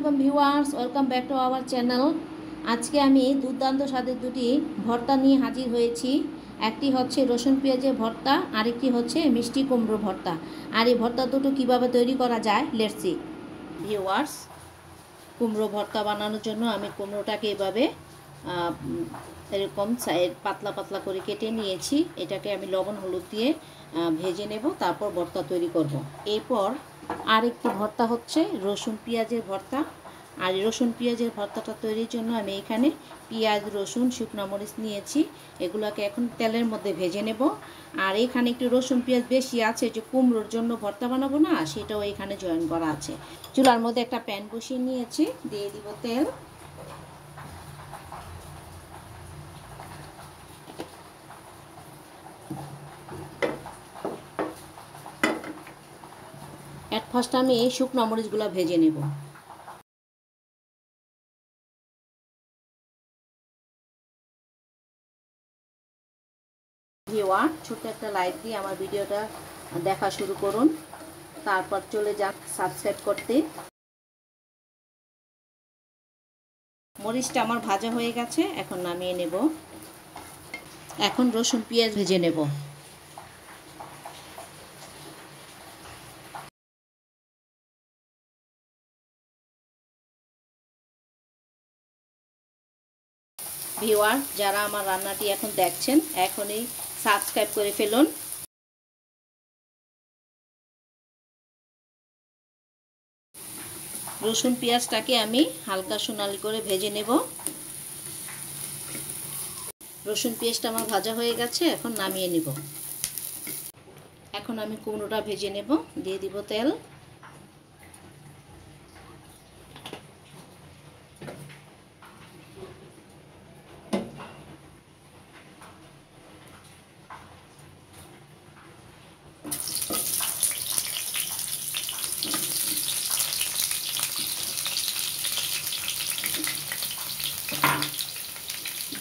আলাইকুম viewers, welcome back to our channel. আজকে আমি দুর্দান্ত স্বাদের দুটি ভর্তা নিয়ে হাজির হয়েছি। একটি হচ্ছে রসুন পেঁয়াজের ভর্তা, আরেকটি হচ্ছে মিষ্টি কুমড়ো ভর্তা। আর এই ভর্তা দুটো কীভাবে তৈরি করা যায় লেটস সি। ভিউয়ার্স, কুমড়ো ভর্তা বানানোর জন্য আমি কুমড়োটাকে এভাবে এরকম সাইড পাতলা পাতলা করে কেটে নিয়েছি। এটাকে আমি লবণ হলুদ দিয়ে ভেজে নেব, তারপর ভর্তা তৈরি করব। এরপর আরেকটি ভর্তা হচ্ছে রসুন পেঁয়াজের ভর্তা। আর রসুন পেঁয়াজের ভর্তাটা তৈরির জন্য আমি এখানে পেঁয়াজ, রসুন, শুকনো মরিচ নিয়েছি। এগুলোকে এখন তেলের মধ্যে ভেজে নেব। আর এখানে একটু রসুন পেঁয়াজ বেশি আছে, যে কুমড়োর জন্য ভর্তা বানাবো না, সেটাও এখানে জয়েন করা আছে। চুলার মধ্যে একটা প্যান বসিয়ে নিয়েছি, দিয়ে দিব তেল। এট ফার্স্ট আমি এই শুকনো মরিচগুলো ভেজে নেব। ভিউয়ার, ছোট্ট একটা লাইক দিয়ে আমার ভিডিওটা দেখা শুরু করুন, তারপর চলে যান সাবস্ক্রাইব করতে। মরিচটা আমার ভাজা হয়ে গেছে, এখন নামিয়ে নেব। এখন রসুন পেঁয়াজ ভেজে নেব। ভিউয়ার, যারা আমার রান্নাটি এখন দেখছেন, এখনই সাবস্ক্রাইব করে ফেলুন। রসুন পেঁয়াজটাকে আমি হালকা সোনালি করে ভেজে নেব। রসুন পেঁয়াজটা আমার ভাজা হয়ে গেছে, এখন নামিয়ে নেব। এখন আমি কুমড়োটা ভেজে নেব, দিয়ে দিব তেল।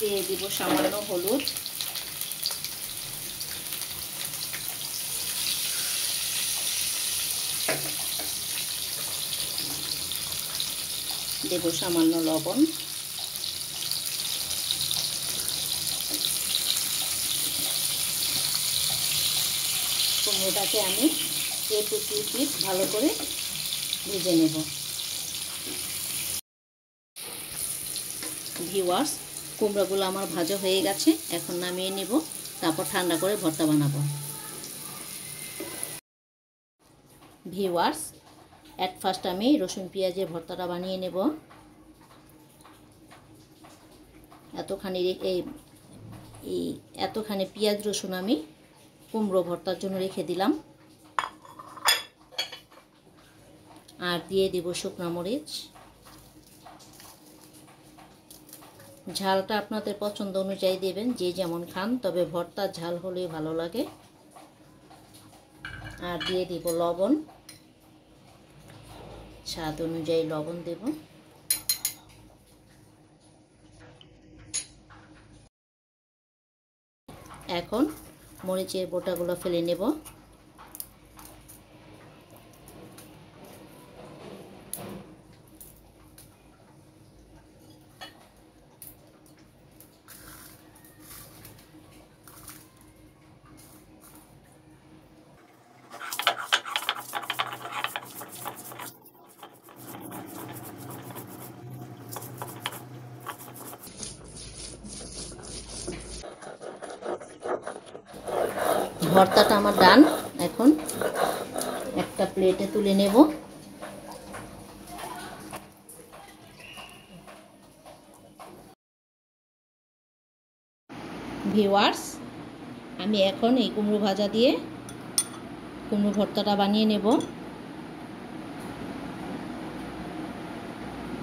দিয়ে দিব সামান্য হলুদ, দেব সামান্য লবণ। কুমড়োটাকে আমি একটু পিট ভালো করে ভেজে নেব। ভিউয়ার্স, কুমড়োগুলো আমার ভাজা হয়ে গেছে, এখন নামিয়ে নেব, তারপর ঠান্ডা করে ভর্তা বানাবো। ভিউয়ার্স, অ্যাট ফার্স্ট আমি রসুন পেঁয়াজের ভর্তাটা বানিয়ে নেব। এতখানি পেঁয়াজ রসুন আমি কুমড়ো ভর্তার জন্য রেখে দিলাম। আর দিয়ে দেব শুকনো মরিচ। ঝালটা আপনাদের পছন্দ অনুযায়ী দেবেন, যে যেমন খান, তবে ভর্তার ঝাল হলেই ভালো লাগে। আর দিয়ে দেব লবণ, স্বাদ অনুযায়ী লবণ দেব। এখন মরিচের বোটাগুলো ফেলে নেব। ভর্তাটা আমার ডান। এখন একটা প্লেটে তুলে নেব। ভিউয়ার্স, আমি এখন এই কুমড়ো ভাজা দিয়ে কুমড়ো ভর্তাটা বানিয়ে নেব।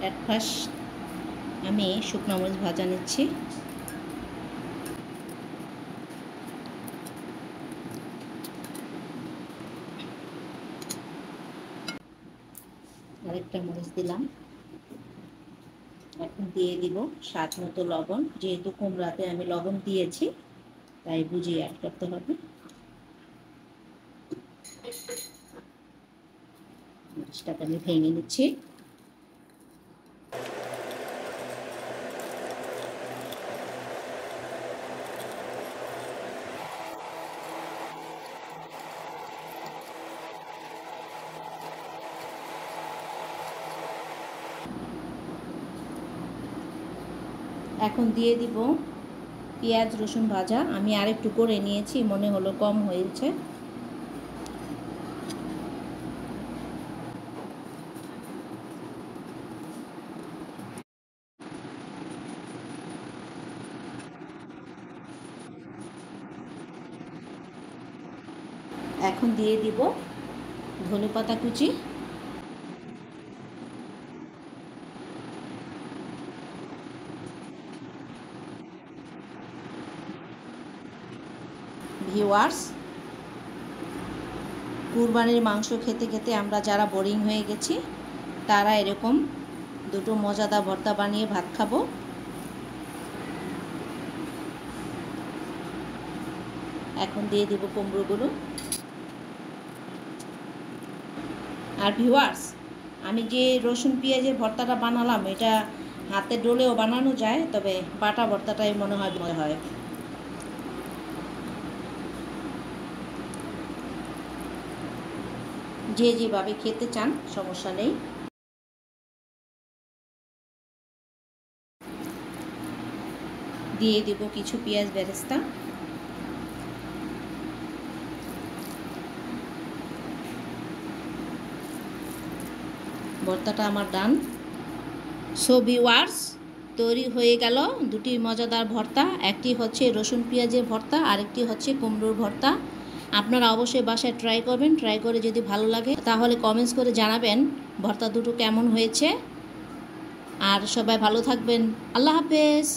এট ফার্স্ট আমি শুকনো মরিচ ভাজা নিচ্ছি। আরেকটা মরিচ দিলাম। এখন দিয়ে দিব স্বাদ মতো লবণ। যেহেতু কুমড়াতে আমি লবণ দিয়েছি, তাই বুঝিয়ে অ্যাড করতে হবে। মরিচটাকে আমি ভেঙে নিচ্ছি। এখন দিয়ে দিব পেঁয়াজ রসুন ভাজা। আমি আরেকটু করে নিয়েছি, মনে হলো কম হয়েছে। এখন দিয়ে দিব ধনেপাতা কুচি, ভিউয়ার্স, কুরবানির মাংস খেতে খেতে আমরা যারা বোরিং হয়ে গেছি তারা এরকম দুটো মজাদার ভর্তা বানিয়ে ভাত খাবো। এখন দিয়ে দিব কুমড়োগুলো। আর ভিউয়ার্স, আমি যে রসুন পেঁয়াজের ভর্তাটা বানালাম এটা হাতে ডলেও বানানো যায়, তবে বাটা ভর্তাটাই মনে হয় মজা হয়। যে যেভাবে খেতে চান সমস্যা নেই। দিয়ে দেব কিছু পেঁয়াজ বেরেস্তা। ভর্তাটা আমার ডান। সো ভিউয়ার্স, তৈরি হয়ে গেল দুটি মজাদার ভর্তা। একটি হচ্ছে রসুন পেঁয়াজের ভর্তা, আরেকটি হচ্ছে কুমড়োর ভর্তা। আপনারা অবশ্যই বাসায় ট্রাই করবেন। ট্রাই করে যদি ভালো লাগে তাহলে কমেন্টস করে জানাবেন ভর্তা দুটো কেমন হয়েছে। আর সবাই ভালো থাকবেন। আল্লাহ হাফেজ।